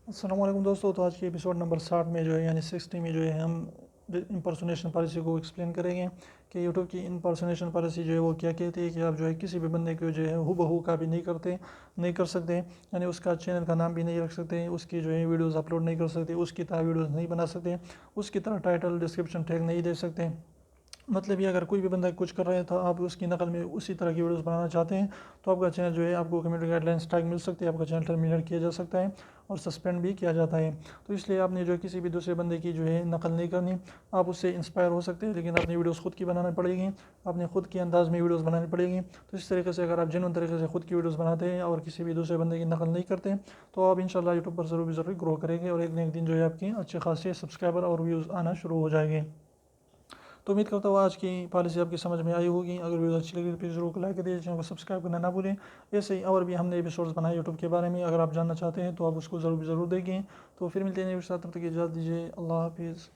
السلام علیکم دوستو، تو آج کے ایپیسوڈ نمبر 60 میں جو ہے یعنی 60 میں جو ہے ہم امپرسونیشن پالیسی کو ایکسپلین کریں گے کہ یوٹیوب کی امپرسونیشن پالیسی جو ہے وہ کیا کہتی ہے کہ آپ جو ہے کسی بھی بندے کو جو ہے ہو بہو کاپی نہیں کر سکتے، یعنی اس کا چینل کا نام بھی نہیں رکھ سکتے، اس کی جو ہے ویڈیوز اپلوڈ نہیں کر سکتے، اس کی طرح ویڈیوز نہیں بنا سکتے، اس کی طرح ٹائٹل ڈسکرپشن ٹیگ نہیں دے سکتے۔ مطلب یہ اگر کوئی بھی بندہ کچھ کر رہا ہے تو آپ اس کی نقل میں اسی طرح کی ویڈیوز بنانا چاہتے ہیں تو آپ کا چینل جو ہے آپ کو کمیونٹی گائیڈ لائن اسٹرائک مل سکتی ہے، آپ کا چینل ٹرمینیٹ کیا جا سکتا ہے اور سسپینڈ بھی کیا جاتا ہے۔ تو اس لیے آپ نے جو ہے کسی بھی دوسرے بندے کی جو ہے نقل نہیں کرنی، آپ اس سے انسپائر ہو سکتے ہیں لیکن اپنی ویڈیوز خود کی بنانا پڑے گی، اپنے خود کے انداز میں ویڈیوز بنانی پڑے گی۔ تو اس طریقے سے اگر آپ جنون طریقے سے خود کی ویڈیوز بناتے ہیں اور کسی بھی دوسرے بندے کی نقل نہیں کرتے تو آپ انشاءاللہ یوٹیوب پر ضرور گرو کریں گے اور ایک نہ ایک دن جو ہے آپ کی اچھے خاصے سبسکرائبر اور ویوز آنا شروع ہو جائیں گے۔ تو امید کرتا ہوں آج کی پالیسی آپ کی سمجھ میں آئی ہوگی۔ اگر ویڈیو اچھی لگی تو پلیز ضرور لائک کر دیجیے، چینل کو سبسکرائب کرنا نہ بھولیں۔ ایسے ہی اور بھی ہم نے ایپیسوڈز بنائے یوٹیوب کے بارے میں، اگر آپ جاننا چاہتے ہیں تو آپ اس کو ضرور دیکھیں۔ تو پھر ملتے ہیں نئے ویڈیو کے ساتھ، تب تک اجازت دیجیے، اللہ حافظ۔